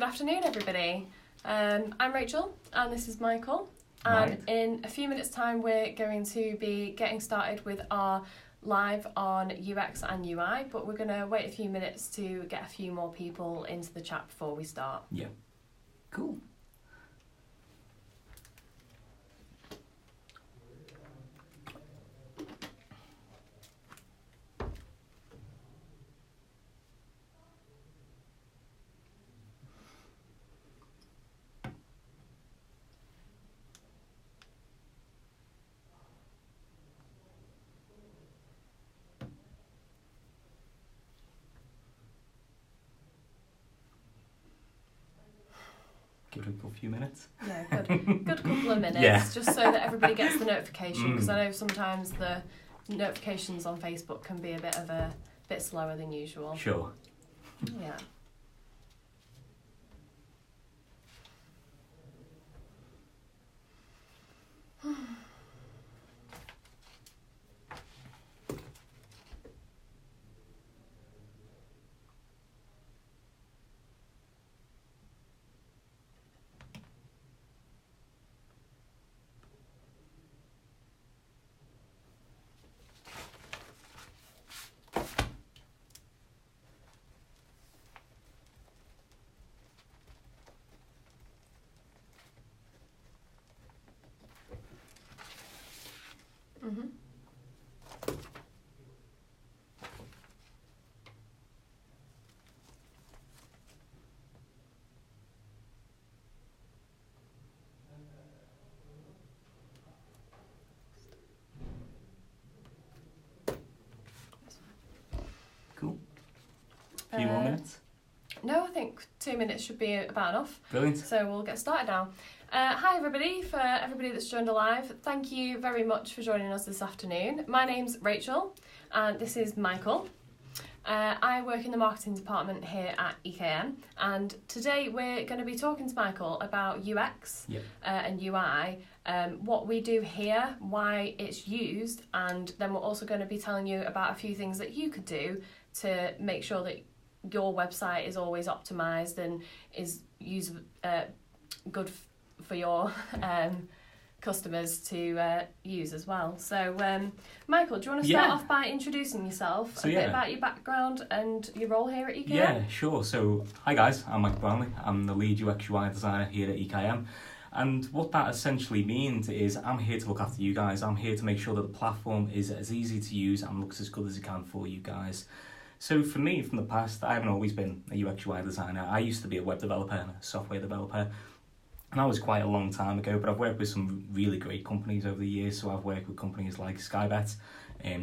Good afternoon, everybody. I'm Rachel, and this is Michael. And in a few minutes' time, we're going to be getting started with our live on UX and UI, but we're going to wait a few minutes to get a few more people into the chat before we start. Yeah. Cool. Give it a few minutes. Yeah, good couple of minutes, Yeah. just so that everybody gets the notification, because I know sometimes the notifications on Facebook can be a bit slower than usual. Sure. Yeah. Mm-hmm. Cool. A few more minutes. No, I think 2 minutes should be about enough. Brilliant. So we'll get started now. Hi everybody, for everybody that's joined live, thank you very much for joining us this afternoon. My name's Rachel and this is Michael. I work in the marketing department here at EKM, and today we're going to be talking to Michael about UX and UI, what we do here, why it's used, and then we're also going to be telling you about a few things that you could do to make sure that your website is always optimised and is good for your customers to use as well. So, Michael, do you want to start off by introducing yourself, a bit about your background and your role here at EKM? Yeah, sure. So, hi guys, I'm Mike Brownlee. I'm the lead UX UI designer here at EKM. And what that essentially means is I'm here to look after you guys. I'm here to make sure that the platform is as easy to use and looks as good as it can for you guys. So for me, from the past, I haven't always been a UX UI designer. I used to be a web developer and a software developer. And that was quite a long time ago, but I've worked with some really great companies over the years. So I've worked with companies like Skybet,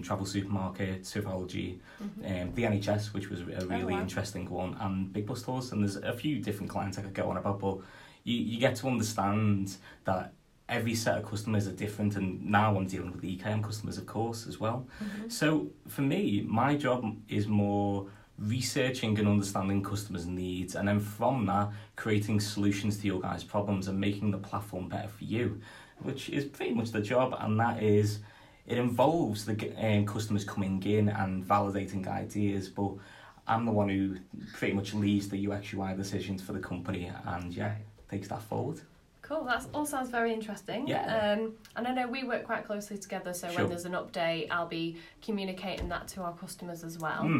Travel Supermarket, Surfology, the NHS, which was a really interesting one, and Big Bus Tours. And there's a few different clients I could go on about, but you get to understand that every set of customers are different, and now I'm dealing with the EKM customers, of course, as well. So for me, my job is more researching and understanding customers' needs, and then from that, creating solutions to your guys' problems and making the platform better for you, which is pretty much the job. And that is, it involves the customers coming in and validating ideas, but I'm the one who pretty much leads the UX UI decisions for the company and takes that forward. Cool, that all sounds very interesting. Yeah. And I know we work quite closely together, so when there's an update, I'll be communicating that to our customers as well.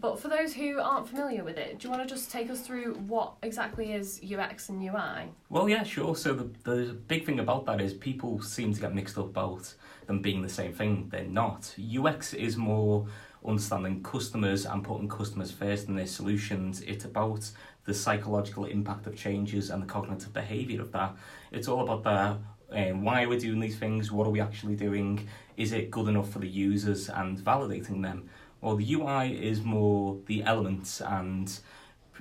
But for those who aren't familiar with it, do you want to just take us through what exactly is UX and UI? Well, yeah, sure. So the big thing about that is people seem to get mixed up about them being the same thing. They're not. UX is more understanding customers and putting customers first in their solutions. It's about the psychological impact of changes and the cognitive behaviour of that. It's all about why we're doing these things, what are we actually doing, is it good enough for the users, and validating them. Well, the UI is more the elements and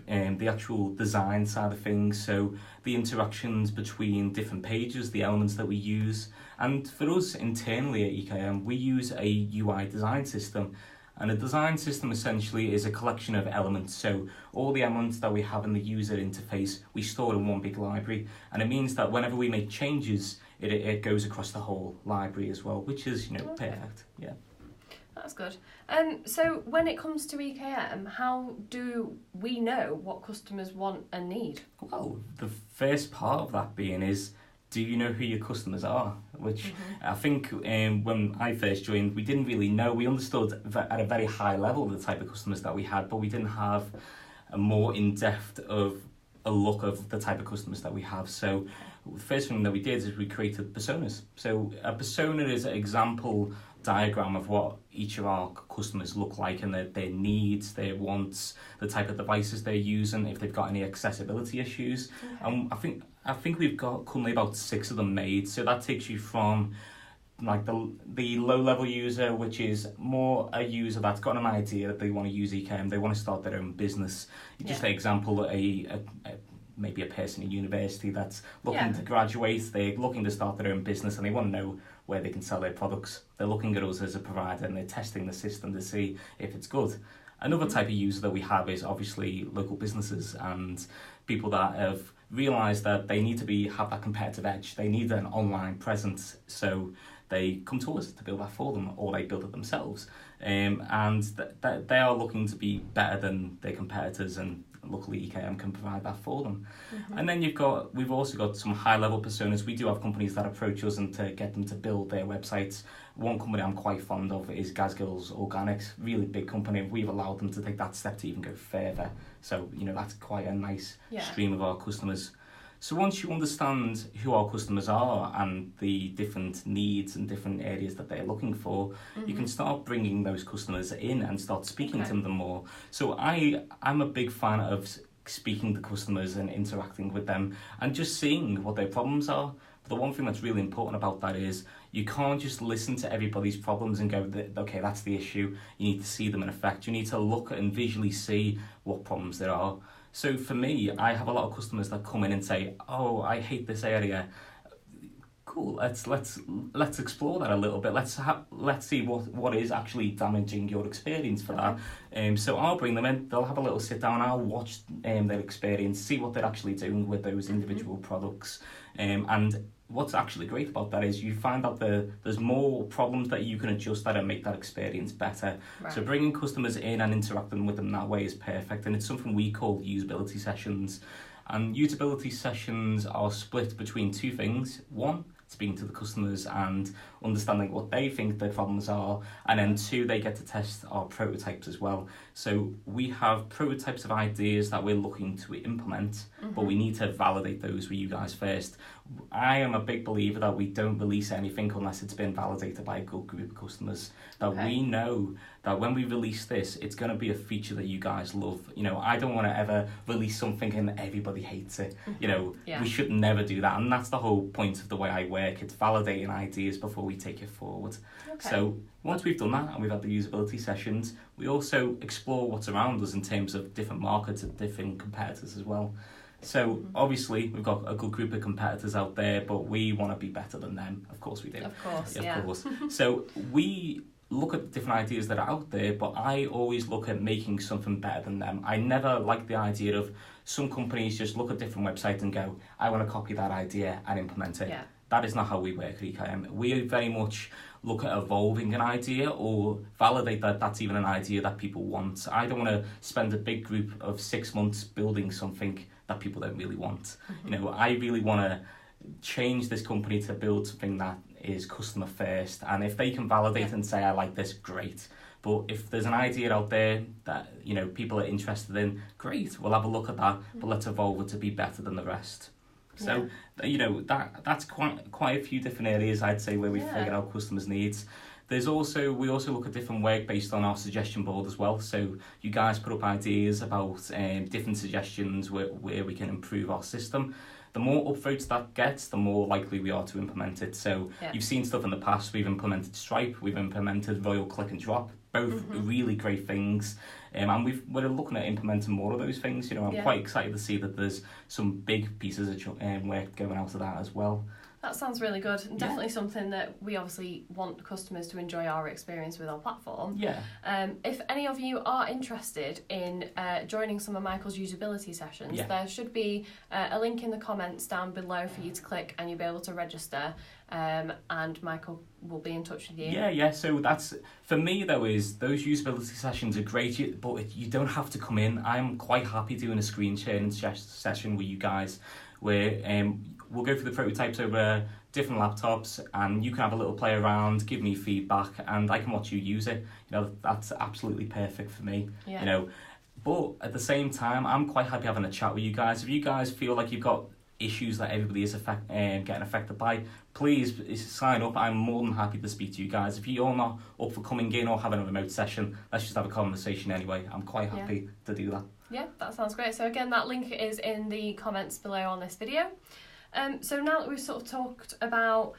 the actual design side of things, so the interactions between different pages, the elements that we use. And for us internally at EKM, we use a UI design system. And a design system essentially is a collection of elements. So all the elements that we have in the user interface, we store in one big library. And it means that whenever we make changes, it goes across the whole library as well, which is, perfect. Yeah. That's good. So when it comes to EKM, how do we know what customers want and need? Well, the first part of that being is, do you know who your customers are? Which I think when I first joined, we didn't really know. We understood at a very high level the type of customers that we had, but we didn't have a more in-depth of a look of the type of customers that we have. So the first thing that we did is we created personas. So a persona is an example diagram of what each of our customers look like and their needs, their wants, the type of devices they're using, if they've got any accessibility issues. And I think we've got currently about 6 of them made. So that takes you from like the low level user, which is more a user that's got an idea that they want to use EKM, they want to start their own business. Just an example, maybe a person in university that's looking to graduate, they're looking to start their own business and they want to know where they can sell their products. They're looking at us as a provider and they're testing the system to see if it's good. Another type of user that we have is obviously local businesses and people that have realised that they need to have that competitive edge. They need an online presence, so they come to us to build that for them, or they build it themselves. And they are looking to be better than their competitors, and luckily EKM can provide that for them. And then we've also got some high level personas. We do have companies that approach us and to get them to build their websites. One company I'm quite fond of is Gazgills Organics, really big company. We've allowed them to take that step to even go further. So, that's quite a nice stream of our customers. So once you understand who our customers are and the different needs and different areas that they're looking for, you can start bringing those customers in and start speaking to them more. So I'm a big fan of speaking to customers and interacting with them and just seeing what their problems are. But the one thing that's really important about that is you can't just listen to everybody's problems and go, okay, that's the issue. You need to see them in effect. You need to look and visually see what problems there are. So for me, I have a lot of customers that come in and say, "Oh, I hate this area." Cool. Let's explore that a little bit. Let's see what is actually damaging your experience for that. So I'll bring them in. They'll have a little sit down. I'll watch their experience, see what they're actually doing with those individual products, and what's actually great about that is you find out there's more problems that you can adjust that and make that experience better. Right. So bringing customers in and interacting with them that way is perfect, and it's something we call usability sessions. And usability sessions are split between 2 things. 1, speaking to the customers and understanding what they think their problems are, and then 2, they get to test our prototypes as well. So we have prototypes of ideas that we're looking to implement, but we need to validate those with you guys first. I am a big believer that we don't release anything unless it's been validated by a good group of customers, that we know that when we release this, it's going to be a feature that you guys love. I don't want to ever release something and everybody hates it. We should never do that, and that's the whole point of the way I work. It's validating ideas before we take it forward. So once we've done that and we've had the usability sessions, we also explore what's around us in terms of different markets and different competitors as well. So obviously we've got a good group of competitors out there, but we want to be better than them. Of course we do. Of course. So we look at different ideas that are out there, but I always look at making something better than them. I never like the idea of some companies just look at different websites and go, I want to copy that idea and implement it. That is not how we work at EKM. We very much look at evolving an idea or validate that that's even an idea that people want. I don't want to spend a big group of 6 months building something that people don't really want. I really want to change this company to build something that is customer first, and if they can validate and say I like this, great. But if there's an idea out there that people are interested in, great, we'll have a look at that, but let's evolve it to be better than the rest. So that's quite a few different areas I'd say where we figure out customers' needs. We also look at different work based on our suggestion board as well. So you guys put up ideas about different suggestions where we can improve our system. The more upvotes that gets, the more likely we are to implement it. So you've seen stuff in the past. We've implemented Stripe, we've implemented Royal Click and Drop, both really great things. And we're looking at implementing more of those things. I'm quite excited to see that there's some big pieces of work going out of that as well. That sounds really good. And definitely something that we obviously want customers to enjoy our experience with our platform. Yeah. If any of you are interested in joining some of Michael's usability sessions, there should be a link in the comments down below for you to click, and you'll be able to register. And Michael will be in touch with you. Yeah. So that's, for me though, is those usability sessions are great, but you don't have to come in. I'm quite happy doing a screen sharing session with you guys, where we'll go through the prototypes over different laptops, and you can have a little play around, give me feedback, and I can watch you use it. That's absolutely perfect for me. Yeah. But at the same time, I'm quite happy having a chat with you guys. If you guys feel like you've got issues that everybody is getting affected by, please sign up. I'm more than happy to speak to you guys. If you're not up for coming in or having a remote session, let's just have a conversation anyway. I'm quite happy to do that. Yeah, that sounds great. So again, that link is in the comments below on this video. So now that we've sort of talked about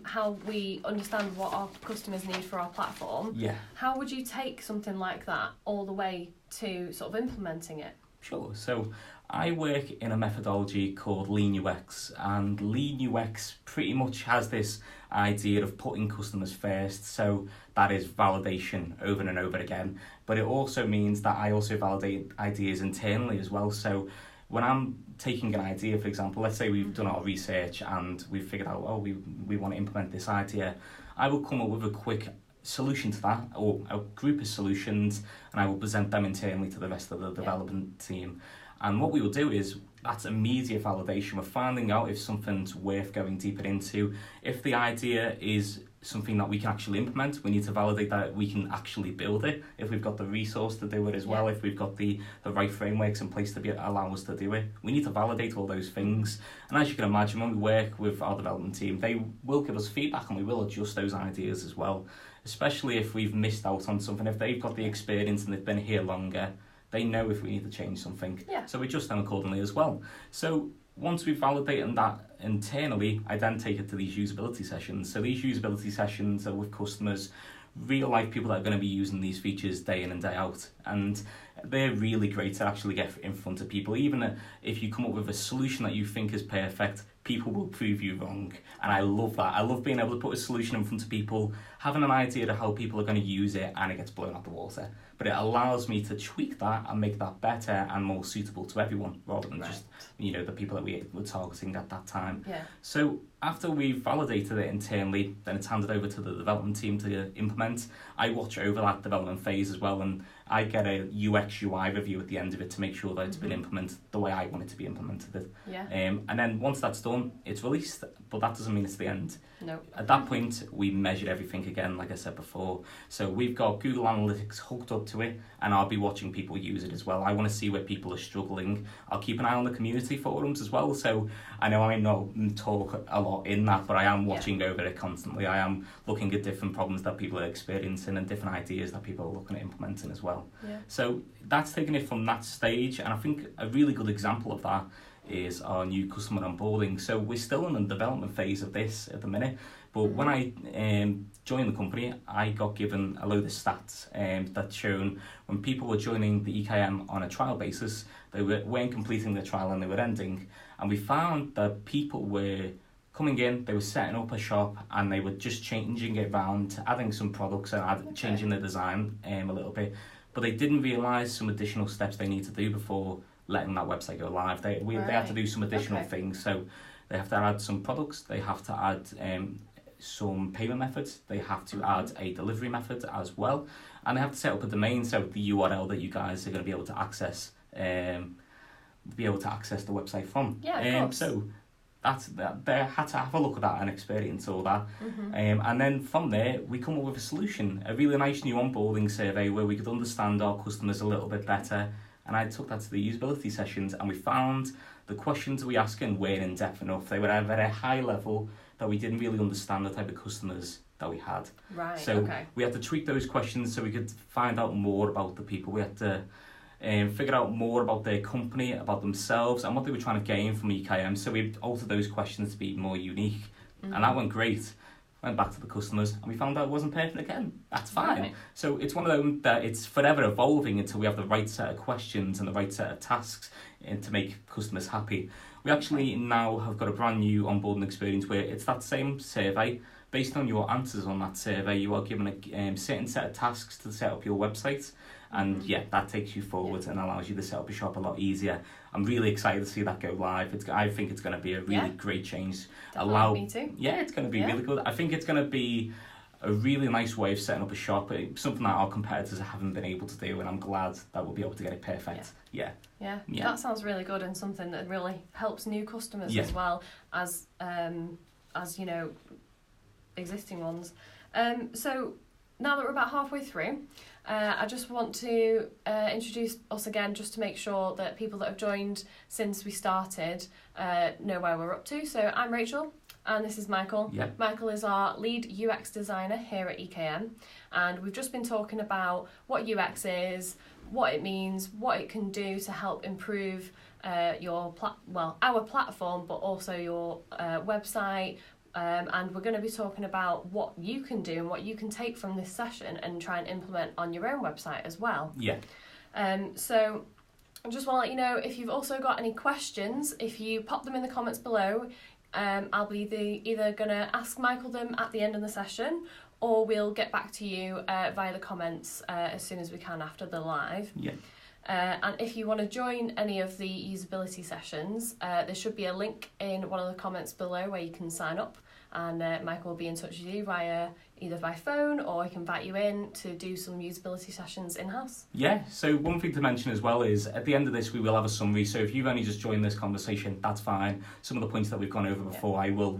how we understand what our customers need for our platform, how would you take something like that all the way to sort of implementing it? Sure. So I work in a methodology called Lean UX, and Lean UX pretty much has this idea of putting customers first. So that is validation over and over again, but it also means that I also validate ideas internally as well. So when I'm taking an idea, for example, let's say we've done our research and we've figured out, we want to implement this idea, I will come up with a quick solution to that, or a group of solutions, and I will present them internally to the rest of the development team. And what we will do is, that's immediate validation. We're finding out if something's worth going deeper into. If the idea is something that we can actually implement, we need to validate that we can actually build it. If we've got the resource to do it as well, if we've got the right frameworks in place to allow us to do it, we need to validate all those things. And as you can imagine, when we work with our development team, they will give us feedback and we will adjust those ideas as well, especially if we've missed out on something. If they've got the experience and they've been here longer, they know if we need to change something. So we adjust them accordingly as well. So once we've validated that internally, I then take it to these usability sessions. So these usability sessions are with customers, real life people that are going to be using these features day in and day out. And they're really great to actually get in front of people. Even if you come up with a solution that you think is perfect, people will prove you wrong. And I love that. I love being able to put a solution in front of people, having an idea of how people are going to use it, and it gets blown out the water. But it allows me to tweak that and make that better and more suitable to everyone, rather than just, the people that we were targeting at that time. So after we've validated it internally, then it's handed over to the development team to implement. I watch over that development phase as well, and I get a UX UI review at the end of it to make sure that it's been implemented the way I want it to be implemented. And then once that's done, it's released, but that doesn't mean it's the end. At that point, we measure everything again, like I said before. So we've got Google Analytics hooked up to it, and I'll be watching people use it as well. I want to see where people are struggling. I'll keep an eye on the community forums as well. So I know I may not talk a lot in that, but I am watching over it constantly. I am looking at different problems that people are experiencing and different ideas that people are looking at implementing as well. So that's taking it from that stage, and I think a really good example of that is our new customer onboarding. So we're still in the development phase of this at the minute, but when I joined the company, I got given a load of stats that shown when people were joining the EKM on a trial basis, they weren't completing the trial and they were ending. And we found that people were coming in, they were setting up a shop and they were just changing it around, adding some products and changing the design a little bit, but they didn't realise some additional steps they need to do before letting that website go live. They have to do some additional things. So they have to add some products, they have to add some payment methods, they have to add a delivery method as well, and they have to set up a domain, so the URL that you guys are going to be able to access the website from. So they had to have a look at that and experience all that. And then from there, we come up with a solution, a really nice new onboarding survey where we could understand our customers a little bit better. And I took that to the usability sessions, and we found the questions we asking weren't in depth enough. They were at a very high level that we didn't really understand the type of customers that we had. We had to tweak those questions so we could find out more about the people. We had to figure out more about their company, about themselves, and what they were trying to gain from EKM. So we altered those questions to be more unique, and that went great. went back to the customers, and we found out it wasn't perfect again. That's fine. Right. So it's one of them that it's forever evolving until we have the right set of questions and the right set of tasks to make customers happy. We actually now have got a brand new onboarding experience where it's that same survey. Based on your answers on that survey, you are given a certain set of tasks to set up your website. And that takes you forward and allows you to set up your shop a lot easier. I'm really excited to see that go live. I think it's going to be a really great change. Me too. Yeah, it's going to be really good. I think it's going to be a really nice way of setting up a shop. Something that our competitors haven't been able to do, and I'm glad that we'll be able to get it perfect. Yeah. That sounds really good, and something that really helps new customers as well as you know, existing ones. So now that we're about halfway through, I just want to introduce us again, just to make sure that people that have joined since we started know where we're up to. So I'm Rachel, and this is Michael. Yep. Michael is our lead UX designer here at EKM, and we've just been talking about what UX is, what it means, what it can do to help improve our platform, but also your website. And we're going to be talking about what you can do and what you can take from this session and try and implement on your own website as well. Yeah. So I just want to let you know, if you've also got any questions, if you pop them in the comments below, I'll be either going to ask Michael them at the end of the session, or we'll get back to you via the comments as soon as we can after the live. Yeah. And if you want to join any of the usability sessions, there should be a link in one of the comments below where you can sign up, and Michael will be in touch with you either by phone, or he can invite you in to do some usability sessions in-house. Yeah, so one thing to mention as well is at the end of this we will have a summary, so if you've only just joined this conversation, that's fine. Some of the points that we've gone over before I will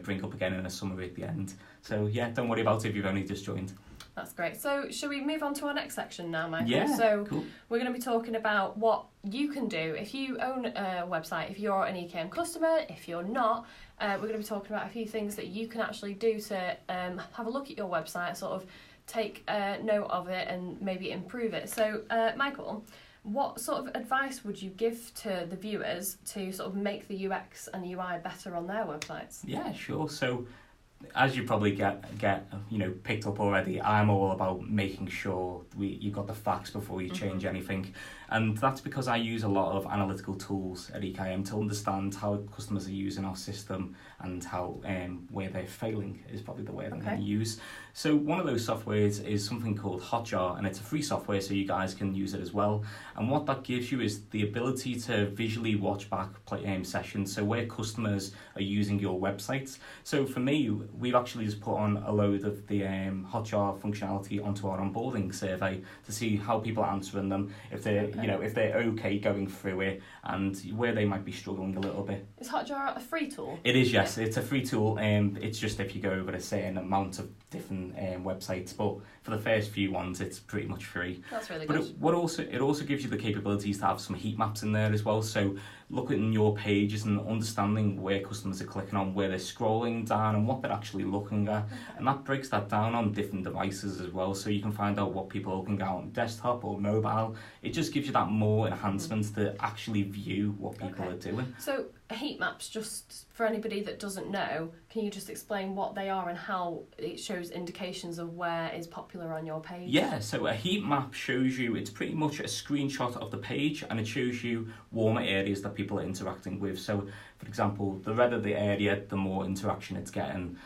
bring up again in a summary at the end. So yeah, don't worry about it if you've only just joined. That's great. So shall we move on to our next section now, Michael? Yeah, so cool. We're going to be talking about what you can do if you own a website, if you're an EKM customer, if you're not. We're going to be talking about a few things that you can actually do to have a look at your website, sort of take note of it and maybe improve it. So, Michael, what sort of advice would you give to the viewers to sort of make the UX and UI better on their websites? Yeah, sure. So as you probably get picked up already, I'm all about making sure you got the facts before you change anything, and that's because I use a lot of analytical tools at EKM to understand how customers are using our system and how where they're failing is probably the word I'm going to use. So one of those softwares is something called Hotjar, and it's a free software, so you guys can use it as well. And what that gives you is the ability to visually watch back sessions, so where customers are using your websites. So for me, we've actually just put on a load of the Hotjar functionality onto our onboarding survey to see how people are answering them, if they're if they're okay going through it, and where they might be struggling a little bit. Is Hotjar a free tool? It is, yes. Yeah. It's a free tool. It's just if you go over a certain amount of different websites, but for the first few ones, it's pretty much free. That's really good. But it also gives you the capabilities to have some heat maps in there as well. So looking at your pages and understanding where customers are clicking on, where they're scrolling down, and what they're actually looking at, and that breaks that down on different devices as well. So you can find out what people are looking at on desktop or mobile. It just gives you that more enhancements to actually view what people are doing. So heat maps, just for anybody that doesn't know, can you just explain what they are and how it shows indications of where is popular on your page? Yeah, so a heat map shows you, it's pretty much a screenshot of the page, and it shows you warmer areas that people are interacting with. So for example, the redder the area, the more interaction it's getting.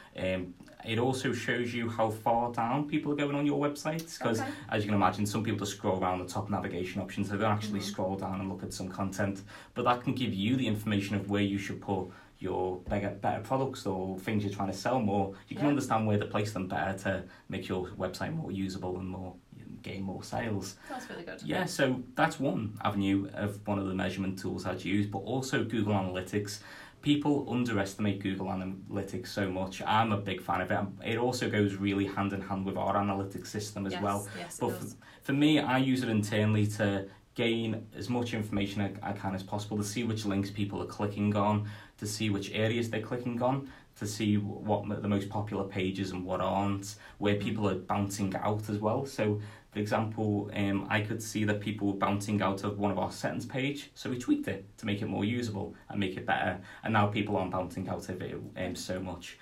It also shows you how far down people are going on your websites, because as you can imagine, some people just scroll around the top navigation options, so they don't actually scroll down and look at some content, but that can give you the information of where you should put your better products or things you're trying to sell more. You can understand where to place them better to make your website more usable and more gain more sales. That's really good. Yeah, so that's one avenue of one of the measurement tools I'd use, but also Google Analytics. People underestimate Google Analytics so much. I'm a big fan of it. It also goes really hand in hand with our analytics system as well. Yes, but for me, I use it internally to gain as much information I can as possible, to see which links people are clicking on, to see which areas they're clicking on, to see what the most popular pages and what aren't, where people are bouncing out as well. So For example, I could see that people were bouncing out of one of our settings page, so we tweaked it to make it more usable and make it better, and now people aren't bouncing out of it so much.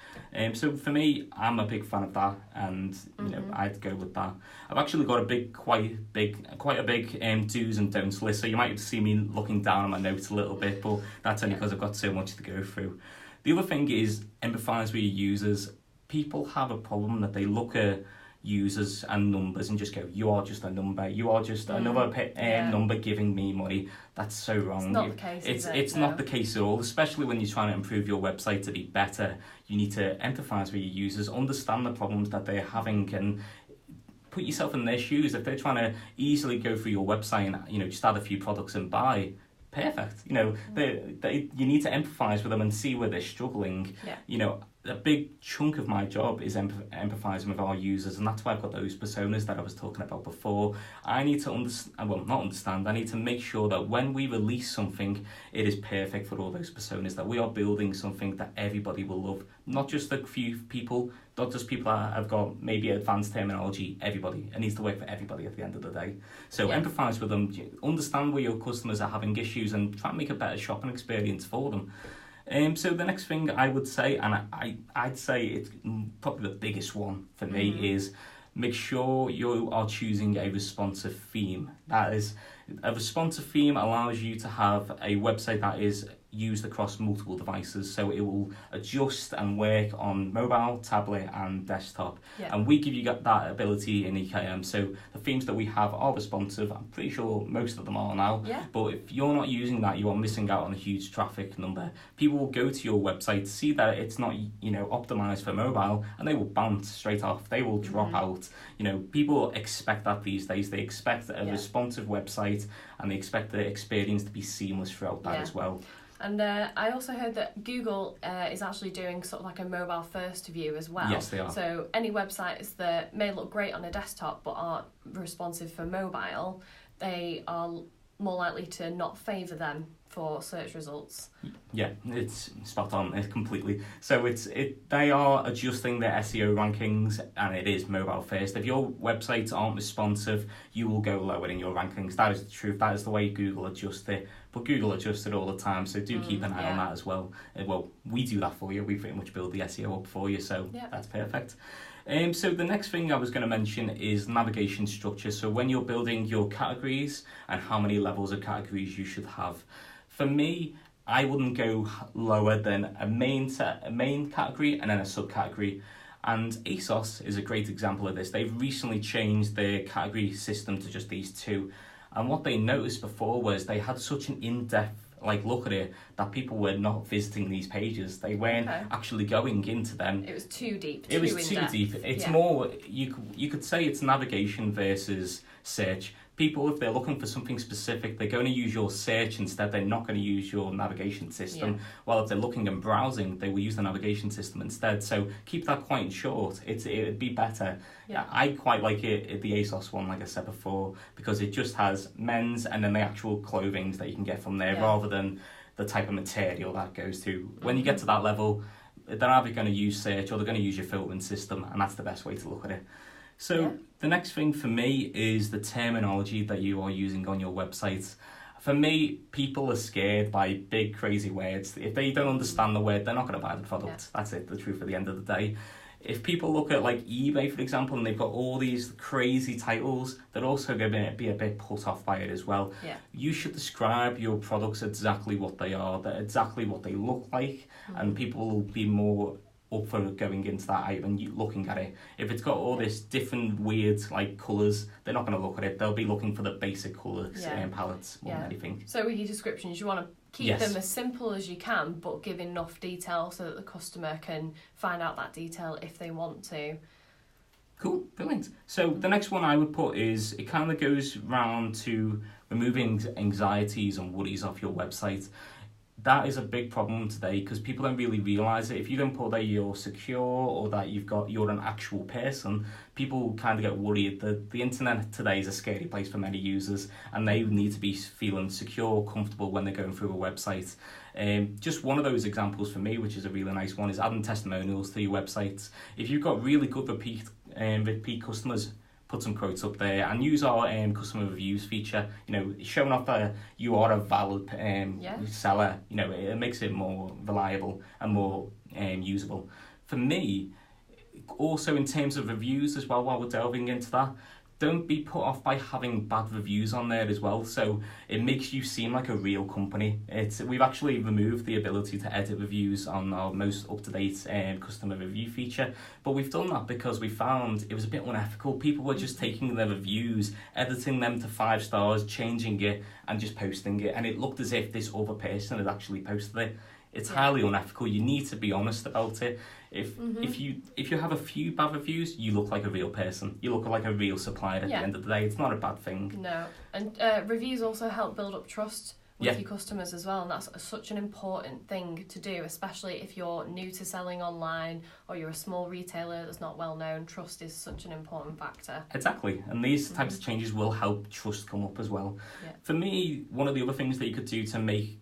So for me, I'm a big fan of that, and you know, I'd go with that. I've actually got quite a big do's and don'ts list, so you might see me looking down on my notes a little bit, but that's only because I've got so much to go through. The other thing is empathise with your users. People have a problem that they look at users and numbers and just go, you are just a number, you are just another number giving me money. That's so wrong. It's not the case. It's not the case at all, especially when you're trying to improve your website to be better. You need to empathise with your users, understand the problems that they're having, and put yourself in their shoes. If they're trying to easily go through your website and, you know, just add a few products and buy, perfect. You know, you need to empathise with them and see where they're struggling. You know, a big chunk of my job is empathising with our users, and that's why I've got those personas that I was talking about before. I need to I need to make sure that when we release something, it is perfect for all those personas, that we are building something that everybody will love, not just a few people, not just people that have got maybe advanced terminology, everybody. It needs to work for everybody at the end of the day. So empathise with them, understand where your customers are having issues, and try and make a better shopping experience for them. So the next thing I would say, and I'd say it's probably the biggest one for me, is make sure you are choosing a responsive theme. That is, a responsive theme allows you to have a website that is used across multiple devices, so it will adjust and work on mobile, tablet and desktop. And we give you that ability in EKM. So the themes that we have are responsive. I'm pretty sure most of them are now, but if you're not using that, you are missing out on a huge traffic number. People will go to your website, see that it's not, you know, optimized for mobile, and they will bounce straight off. They will drop out. You know, people expect that these days. They expect a responsive website, and they expect the experience to be seamless throughout that as well. And I also heard that Google is actually doing sort of like a mobile first view as well. Yes, they are. So any websites that may look great on a desktop but aren't responsive for mobile, they are more likely to not favour them for search results. Yeah, it's spot on. It's completely. So they are adjusting their SEO rankings, and it is mobile first. If your websites aren't responsive, you will go lower in your rankings. That is the truth. That is the way Google adjusts it. But Google adjusts it all the time, so do keep an eye on that as well. Well, we do that for you. We pretty much build the SEO up for you, so that's perfect. So the next thing I was going to mention is navigation structure. So when you're building your categories and how many levels of categories you should have. For me, I wouldn't go lower than a main category and then a subcategory. And ASOS is a great example of this. They've recently changed their category system to just these two. And what they noticed before was they had such an in-depth look at it that people were not visiting these pages. They weren't actually going into them. It was too deep. It was too deep. It's more, you could say it's navigation versus search. People, if they're looking for something specific, they're going to use your search instead. They're not going to use your navigation system. While if they're looking and browsing, they will use the navigation system instead. So keep that quite short. It'd be better. I quite like it, the ASOS one, like I said before, because it just has men's and then the actual clothing that you can get from there, rather than the type of material that goes to. When you get to that level, they're either going to use search or they're going to use your filtering system, and that's the best way to look at it. So the next thing for me is the terminology that you are using on your website. For me, people are scared by big, crazy words. If they don't understand the word, they're not going to buy the product. That's it, the truth at the end of the day. If people look at eBay, for example, and they've got all these crazy titles, they're also going to be a bit put off by it as well. You should describe your products exactly what they are, exactly what they look like, and people will be more up for going into that item and you looking at it. If it's got all this different weird colours, they're not going to look at it. They'll be looking for the basic colours and palettes more than anything. So with your descriptions, you want to keep them as simple as you can, but give enough detail so that the customer can find out that detail if they want to. Cool, brilliant. So the next one I would put is, it kind of goes round to removing anxieties and worries off your website. That is a big problem today because people don't really realise it. If you don't put that you're secure or that you're an actual person, people kind of get worried. The internet today is a scary place for many users, and they need to be feeling secure, comfortable when they're going through a website. Just one of those examples for me, which is a really nice one, is adding testimonials to your websites. If you've got really good repeat customers, put some quotes up there, and use our customer reviews feature. Showing off that you are a valid seller. It makes it more reliable and more usable. For me, also in terms of reviews as well, while we're delving into that, don't be put off by having bad reviews on there as well. So it makes you seem like a real company. We've actually removed the ability to edit reviews on our most up-to-date customer review feature, but we've done that because we found it was a bit unethical. People were just taking their reviews, editing them to 5 stars, changing it, and just posting it, and it looked as if this other person had actually posted it. It's highly unethical. You need to be honest about it. If you have a few bad reviews, you look like a real person. You look like a real supplier at the end of the day. It's not a bad thing. No, and reviews also help build up trust with your customers as well, and that's such an important thing to do, especially if you're new to selling online or you're a small retailer that's not well known. Trust is such an important factor. Exactly, and these types of changes will help trust come up as well. For me, one of the other things that you could do to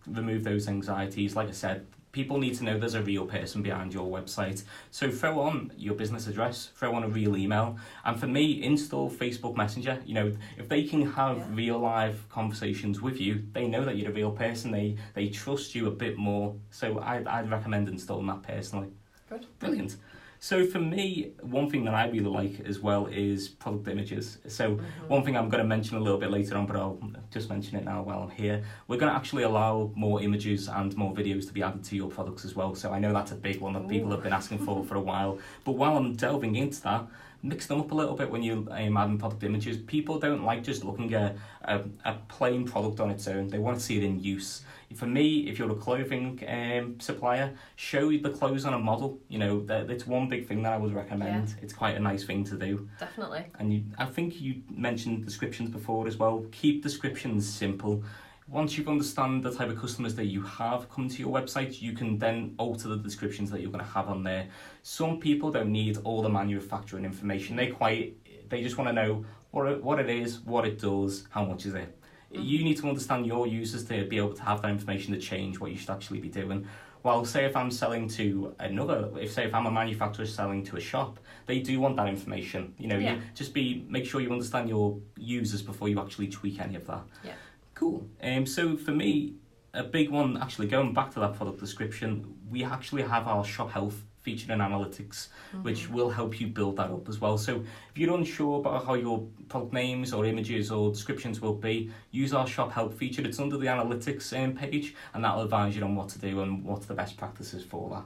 remove those anxieties, like I said, people need to know there's a real person behind your website. So throw on your business address, throw on a real email. And for me, install Facebook Messenger. If they can have real live conversations with you, they know that you're a real person. They trust you a bit more. So I'd recommend installing that personally. Good. Brilliant. So for me, one thing that I really like as well is product images. So one thing I'm going to mention a little bit later on, but I'll just mention it now while I'm here. We're going to actually allow more images and more videos to be added to your products as well. So I know that's a big one that people have been asking for a while. But while I'm delving into that, mix them up a little bit when you adding product images. People don't like just looking at a plain product on its own. They want to see it in use. For me, if you're a clothing supplier, show the clothes on a model. That's one big thing that I would recommend. It's quite a nice thing to do. Definitely. And I think you mentioned descriptions before as well. Keep descriptions simple. Once you understand the type of customers that you have come to your website, you can then alter the descriptions that you're going to have on there. Some people don't need all the manufacturing information. They just want to know what it is, what it does, how much is it. You need to understand your users to be able to have that information to change what you should actually be doing. Well, say if I'm selling to if I'm a manufacturer selling to a shop, they do want that information. Make sure you understand your users before you actually tweak any of that. Yeah. Cool. So for me, a big one, actually going back to that product description, we actually have our shop health featured in analytics, which will help you build that up as well. So if you're unsure about how your product names or images or descriptions will be, use our shop help feature. It's under the analytics page, and that'll advise you on what to do and what's the best practices for that.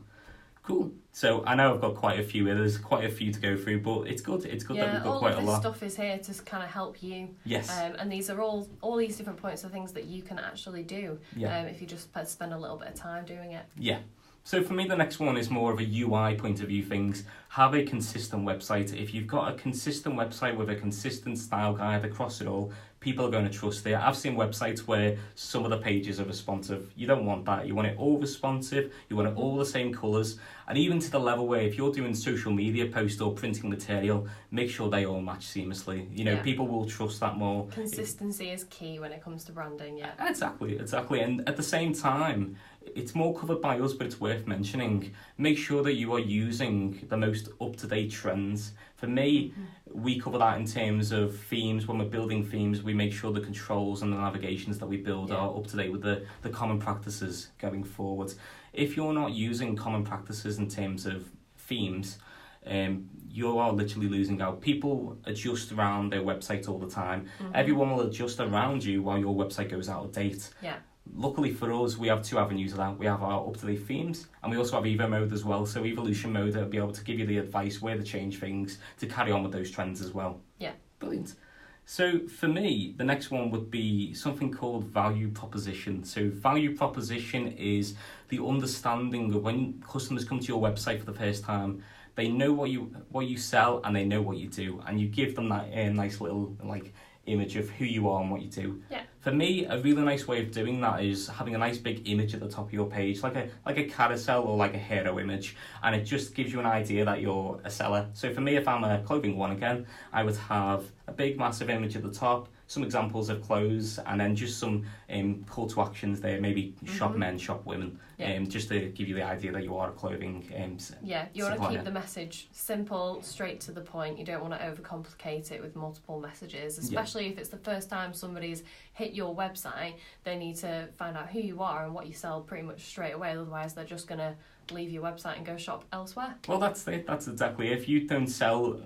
Cool. So I know I've got quite a few here. There's quite a few to go through, but it's good. It's good that we've got quite a lot. All of this stuff is here to kind of help you. Yes. And these are all these different points of things that you can actually do. If you just spend a little bit of time doing it. Yeah. So for me, the next one is more of a UI point of view things. Have a consistent website. If you've got a consistent website with a consistent style guide across it all, people are going to trust it. I've seen websites where some of the pages are responsive. You don't want that. You want it all responsive. You want it all the same colours. And even to the level where if you're doing social media posts or printing material, make sure they all match seamlessly. People will trust that more. Consistency is key when it comes to branding, Exactly. And at the same time, it's more covered by us, but it's worth mentioning. Make sure that you are using the most up-to-date trends. For me, we cover that in terms of themes. When we're building themes, we make sure the controls and the navigations that we build are up to date with the common practices going forward. If you're not using common practices in terms of themes, you are literally losing out. People adjust around their website all the time. Everyone will adjust around you while your website goes out of date. Luckily for us, we have 2 avenues of that. We have our up-to-date themes, and we also have Evo mode as well. So Evolution mode will be able to give you the advice where to change things to carry on with those trends as well. Brilliant. So for me, the next one would be something called value proposition. So value proposition is the understanding of when customers come to your website for the first time, they know what you sell and they know what you do, and you give them that nice little image of who you are and what you do. For me, a really nice way of doing that is having a nice big image at the top of your page, like a carousel or like a hero image, and it just gives you an idea that you're a seller. So for me, if I'm a clothing one again, I would have a big massive image at the top, some examples of clothes, and then just some call to actions there, maybe shop men, shop women, just to give you the idea that you are a clothing you want to supplier. keep the message simple, straight to the point. You don't want to overcomplicate it with multiple messages, especially if it's the first time somebody's hit your website. They need to find out who you are and what you sell pretty much straight away, otherwise they're just going to leave your website and go shop elsewhere. Well, that's it. That's exactly it. If you don't sell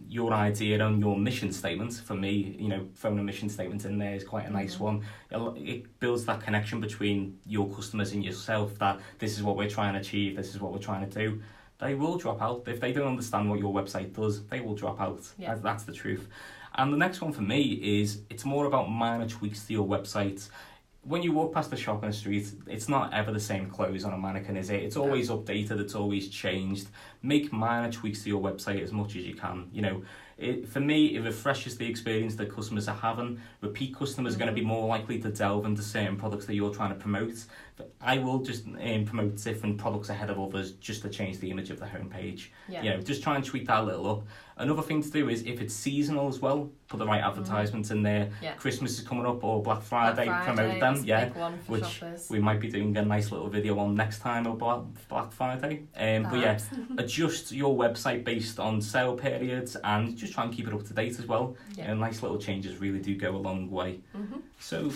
your idea on your mission statement, for me, throwing a mission statement in there is quite a nice one. It builds that connection between your customers and yourself, that this is what we're trying to achieve, this is what we're trying to do. They will drop out. If they don't understand what your website does, they will drop out. Yeah. That's the truth. And the next one for me is, it's more about minor tweaks to your website. When you walk past the shop on the street, it's not ever the same clothes on a mannequin, is it? It's always updated, it's always changed. Make minor tweaks to your website as much as you can. For me, it refreshes the experience that customers are having. Repeat customers are going to be more likely to delve into certain products that you're trying to promote. I will just promote different products ahead of others just to change the image of the homepage. Just try and tweak that a little up. Another thing to do is, if it's seasonal as well, put the right advertisements in there. Christmas is coming up, or Black Friday, promote them. Big one for which shoppers. We might be doing a nice little video on next time about Black Friday. But adjust your website based on sale periods, and just try and keep it up to date as well. Nice little changes really do go a long way. So,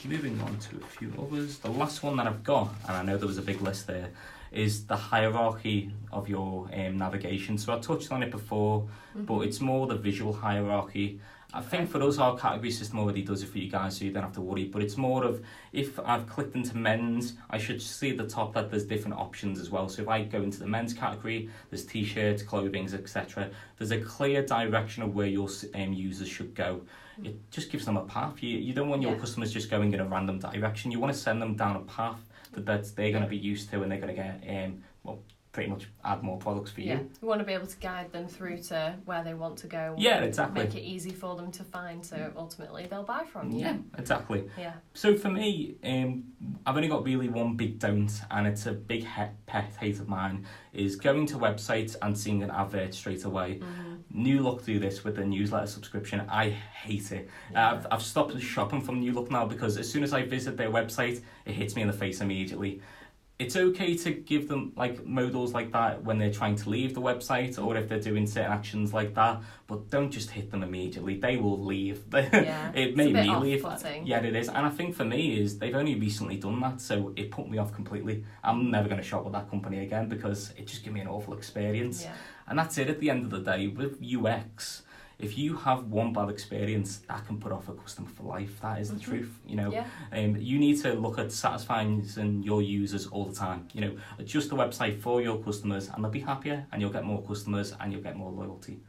moving on to a few others. The last one that I've got, and I know there was a big list there, is the hierarchy of your navigation. So I touched on it before, but it's more the visual hierarchy. I think for us, our category system already does it for you guys, so you don't have to worry. But it's more of, if I've clicked into men's, I should see at the top that there's different options as well. So if I go into the men's category, there's t-shirts, clothing, etc. There's a clear direction of where your users should go. It just gives them a path. You don't want your customers just going in a random direction. You want to send them down a path that they're going to be used to, and they're going to get pretty much add more products for you. You want to be able to guide them through to where they want to go. Exactly. Make it easy for them to find, so ultimately they'll buy from you. Yeah, exactly. So for me, I've only got really one big don't, and it's a big pet hate of mine, is going to websites and seeing an advert straight away. New Look do this with the newsletter subscription. I hate it. I've stopped shopping from New Look now, because as soon as I visit their website, it hits me in the face immediately. It's okay to give them modals like that when they're trying to leave the website, or if they're doing certain actions like that, but don't just hit them immediately. They will leave. It made me leave. Yeah, it is. And I think for me is, they've only recently done that, so it put me off completely. I'm never going to shop with that company again, because it just gave me an awful experience. And that's it at the end of the day. With UX, if you have one bad experience, that can put off a customer for life. That is the truth. You need to look at satisfying your users all the time. Adjust the website for your customers, and they'll be happier, and you'll get more customers, and you'll get more loyalty.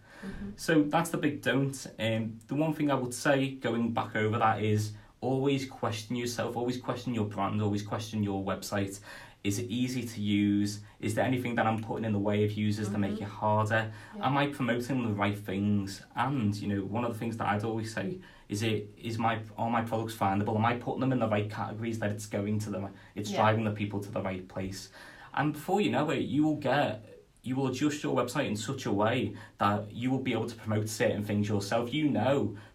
So that's the big don't. The one thing I would say, going back over that, is always question yourself, always question your brand, always question your website. Is it easy to are Is there anything that I'm putting in the way of users to make it harder? Am I promoting the right things? And one of the things that I'd always say is, are my products findable? Am I putting them in the right categories, that it's going to them? It's driving the people to the right place. And before you know it, you will adjust your website in such a way that you will be able to promote certain things yourself.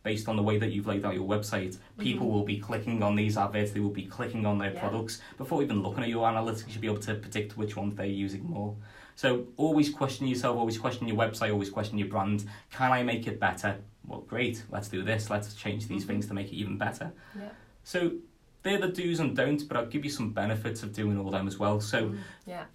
Based on the way that you've laid out your website, people will be clicking on these adverts, they will be clicking on their products. Before even looking at your analytics, you'll be able to predict which ones they're using more. So always question yourself, always question your website, always question your brand. Can I make it better? Well, great, let's do this. Let's change these things to make it even better. So they're the do's and don'ts, but I'll give you some benefits of doing all them as well. So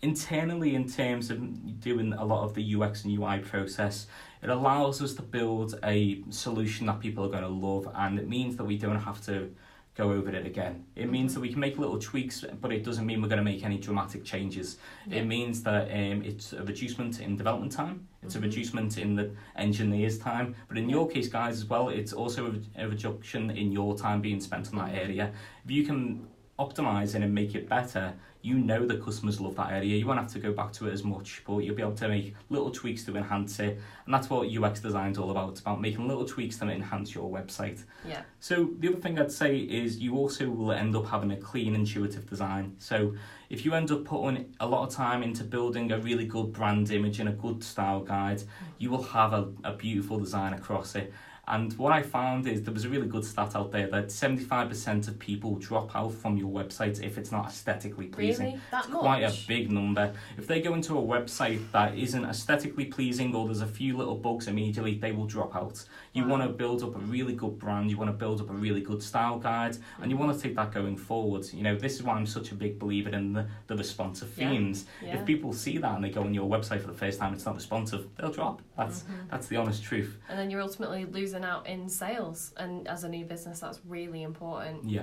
internally, in terms of doing a lot of the UX and UI process, it allows us to build a solution that people are going to love, and it means that we don't have to go over it again. It means that we can make little tweaks, but it doesn't mean we're going to make any dramatic changes. It means that it's a reducement in development time, it's a reducement in the engineer's time, but in your case, guys, as well, it's also a reduction in your time being spent on that area. If you can optimize it and make it better, the customers love that area. You won't have to go back to it as much, but you'll be able to make little tweaks to enhance it. And that's what UX design is all about. It's about making little tweaks to enhance your website. So the other thing I'd say is, you also will end up having a clean, intuitive design. So if you end up putting a lot of time into building a really good brand image and a good style guide, you will have a beautiful design across it. And what I found is there was a really good stat out there that 75% of people drop out from your website if it's not aesthetically pleasing. Really? That it's much? quite a big number. If they go into a website that isn't aesthetically pleasing or there's a few little bugs immediately, they will drop out. You want to build up a really good brand, you want to build up a really good style guide, and you want to take that going forward. You know, this is why I'm such a big believer in the responsive themes. Yeah. If people see that and they go on your website for the first time, it's not responsive, they'll drop. That's the honest truth. And then you're ultimately losing out in sales, and as a new business, that's really important. Yeah.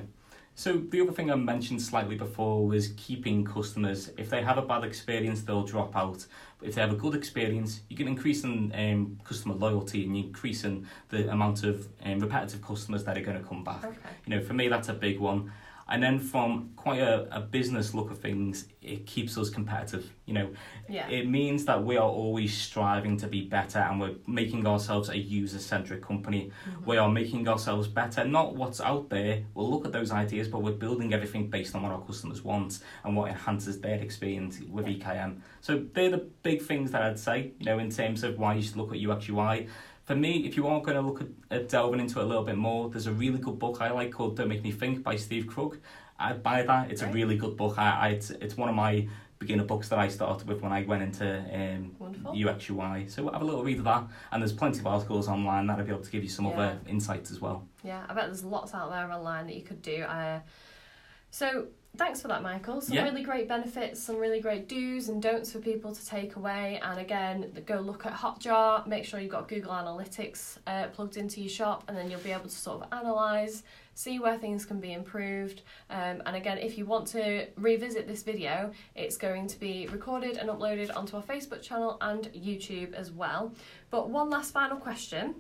So the other thing I mentioned slightly before was keeping customers. If they have a bad experience, they'll drop out. But if they have a good experience, you can increase in customer loyalty, and you increase in the amount of repetitive customers that are going to come back. Okay. You know, for me, that's a big one. And then from quite a business look of things, it keeps us competitive. You know, it means that we are always striving to be better, and we're making ourselves a user-centric company. We are making ourselves better, not what's out there. We'll look at those ideas, but we're building everything based on what our customers want and what enhances their experience with EKM. So they're the big things that I'd say, you know, in terms of why you should look at UX UI. For me, if you are going to look at delving into it a little bit more, there's a really good book I like called Don't Make Me Think by Steve Krug. I'd buy that. It's a really good book. It's one of my beginner books that I started with when I went into UX UI. So have a little read of that. And there's plenty of articles online that'll be able to give you some other insights as well. Yeah, I bet there's lots out there online that you could do. So thanks for that, Michael. Some really great benefits, some really great do's and don'ts for people to take away. And again, go look at Hotjar, make sure you've got Google Analytics plugged into your shop, and then you'll be able to sort of analyse, see where things can be improved. And again, if you want to revisit this video, it's going to be recorded and uploaded onto our Facebook channel and YouTube as well. But one last final question.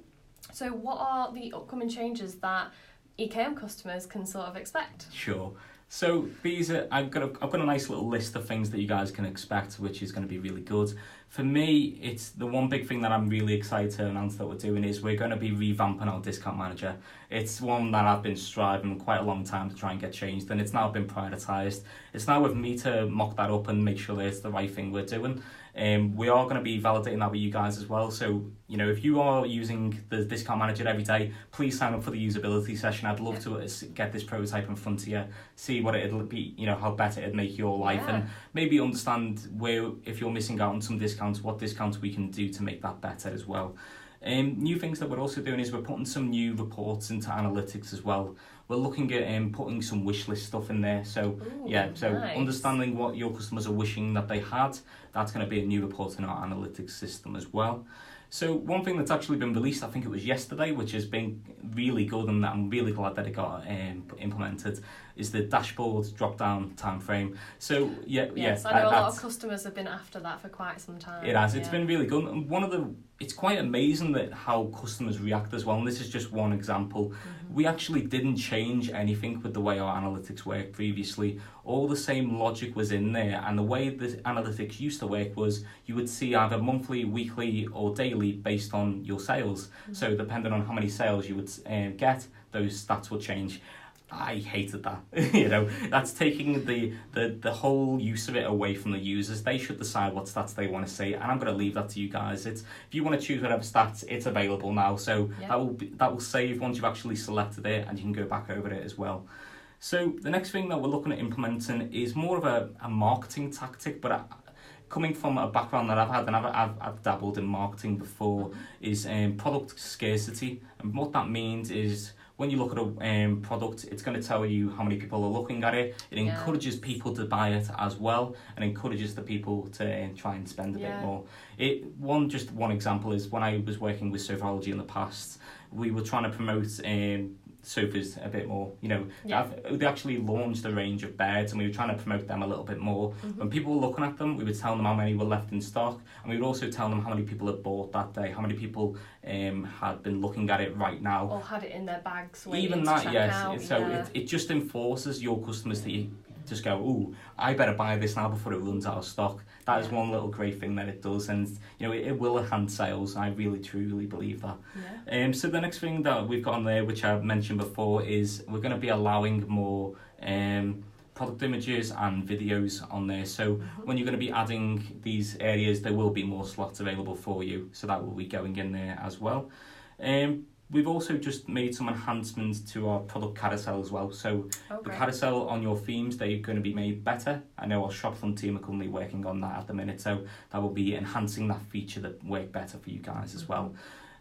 So what are the upcoming changes that EKM customers can sort of expect? Sure. So these are, I've got a nice little list of things that you guys can expect, which is going to be really good. For me, it's the one big thing that I'm really excited to announce that we're doing is we're going to be revamping our discount manager. It's one that I've been striving quite a long time to try and get changed, and it's now been prioritised. It's now with me to mock that up and make sure that it's the right thing we're doing. We are going to be validating that with you guys as well. So, you know, if you are using the discount manager every day, please sign up for the usability session. I'd love to get this prototype in front of you, see what it'll be, you know, how better it'd make your life, and maybe understand where, if you're missing out on some discounts, what discounts we can do to make that better as well. New things that we're also doing is we're putting some new reports into analytics as well. We're looking at putting some wish list stuff in there. So nice. Understanding what your customers are wishing that they had, that's going to be a new report in our analytics system as well. So one thing that's actually been released, I think it was yesterday, which has been really good, and I'm really glad that it got implemented, is the dashboard drop-down time frame. So yes, I know a lot of customers have been after that for quite some time. It has. It's been really good. And it's quite amazing that how customers react as well. And this is just one example. We actually didn't change anything with the way our analytics worked previously. All the same logic was in there, and the way the analytics used to work was you would see either monthly, weekly, or daily based on your sales. So depending on how many sales you would get, those stats would change. I hated that. You know, that's taking the whole use of it away from the users. They should decide what stats they want to see, and I'm going to leave that to you guys. If you want to choose whatever stats, it's available now. So that will save once you've actually selected it, and you can go back over it as well. So the next thing that we're looking at implementing is more of a marketing tactic, but coming from a background that I've had, and I've dabbled in marketing before, is product scarcity. And what that means is, when you look at a product, it's going to tell you how many people are looking at it. It encourages people to buy it as well, and encourages the people to try and spend a bit more. Just one example is when I was working with Sofology in the past, we were trying to promote sofas a bit more. You know, they actually launched a range of beds, and we were trying to promote them a little bit more. When people were looking at them, we would tell them how many were left in stock, and we would also tell them how many people had bought that day, how many people had been looking at it right now, or had it in their bags. Even that, yes. It just enforces your customers that you just go, ooh, I better buy this now before it runs out of stock. That is one little great thing that it does, and you know, it will enhance sales. I really truly believe that. So the next thing that we've got on there, which I've mentioned before, is we're going to be allowing more product images and videos on there. So when you're going to be adding these areas, there will be more slots available for you. So that will be going in there as well. We've also just made some enhancements to our product carousel as well. So the carousel on your themes, they're going to be made better. I know our Shopfront team are currently working on that at the minute, so that will be enhancing that feature that work better for you guys as well.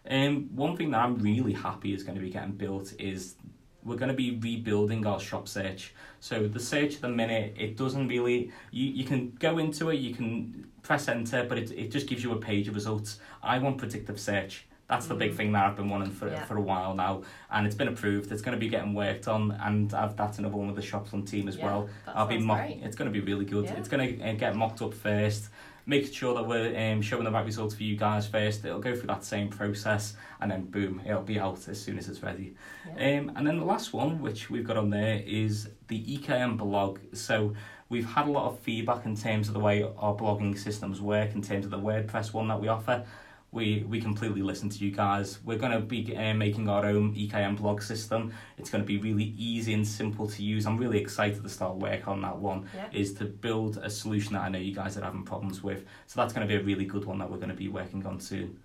One thing that I'm really happy is going to be getting built is we're going to be rebuilding our shop search. So the search at the minute, it doesn't really, you can go into it, you can press enter, but it just gives you a page of results. I want predictive search. That's the big thing that I've been wanting for a while now, and it's been approved. It's going to be getting worked on, and that's another one with the Shopfront team as well. It's going to be really good. It's going to get mocked up first, making sure that we're showing the right results for you guys first. It'll go through that same process, and then boom, it'll be out as soon as it's ready. And then the last one, which we've got on there, is the EKM blog. So we've had a lot of feedback in terms of the way our blogging systems work, in terms of the WordPress one that we offer. We completely listen to you guys. We're going to be making our own EKM blog system. It's going to be really easy and simple to use. I'm really excited to start work on that one, is to build a solution that I know you guys are having problems with. So that's going to be a really good one that we're going to be working on soon.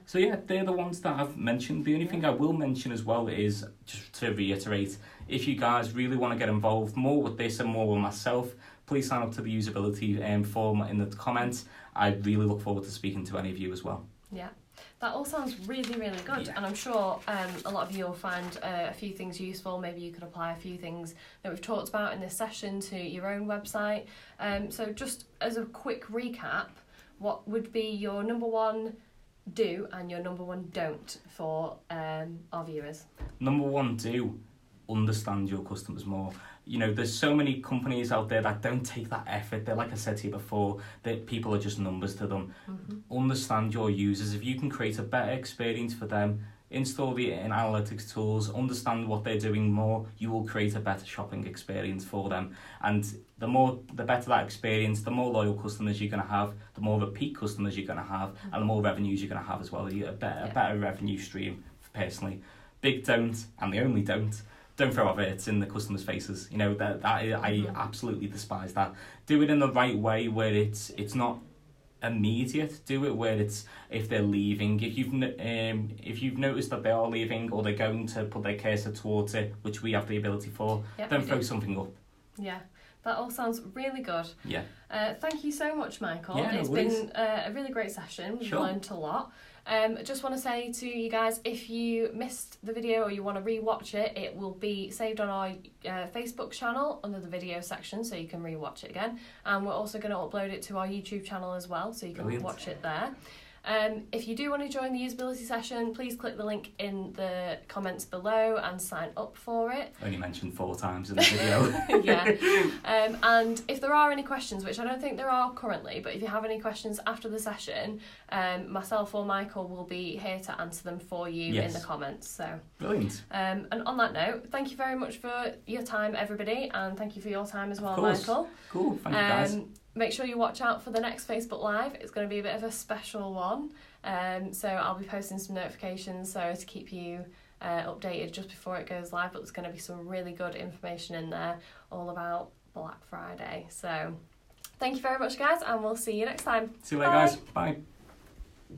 So they're the ones that I've mentioned. The only thing I will mention as well is, just to reiterate, if you guys really want to get involved more with this and more with myself, please sign up to the usability form in the comments. I really look forward to speaking to any of you as well. Yeah, that all sounds really, really good, and I'm sure a lot of you will find a few things useful. Maybe you could apply a few things that we've talked about in this session to your own website. So just as a quick recap, what would be your number one do and your number one don't for our viewers? Number one do, understand your customers more. You know, there's so many companies out there that don't take that effort. They're, like I said to you before, that people are just numbers to them. Understand your users. If you can create a better experience for them, install the analytics tools, understand what they're doing more, you will create a better shopping experience for them. And the better that experience, the more loyal customers you're going to have, the more repeat customers you're going to have, and the more revenues you're going to have as well. You get a better revenue stream, personally. Big don't, and the only don't throw adverts in the customers' faces. You know, I absolutely despise that. Do it in the right way, where it's not immediate. Do it where it's, if they're leaving, if you've noticed that they are leaving or they're going to put their cursor towards it, which we have the ability for, then throw something up. That all sounds really good. Thank you so much, Michael. It's been a really great session. We've learned a lot. I just want to say to you guys, if you missed the video or you want to re-watch it, it will be saved on our Facebook channel under the video section, so you can re-watch it again. And we're also going to upload it to our YouTube channel as well, so you can watch it there. If you do want to join the usability session, please click the link in the comments below and sign up for it. Only mentioned 4 times in the video. And if there are any questions, which I don't think there are currently, but if you have any questions after the session, myself or Michael will be here to answer them for you in the comments. So brilliant. And on that note, thank you very much for your time, everybody, and thank you for your time as well, Michael. Cool, thank you guys. Make sure you watch out for the next Facebook Live. It's going to be a bit of a special one. So I'll be posting some notifications so to keep you updated just before it goes live. But there's going to be some really good information in there all about Black Friday. So thank you very much, guys, and we'll see you next time. See you later, guys. Bye.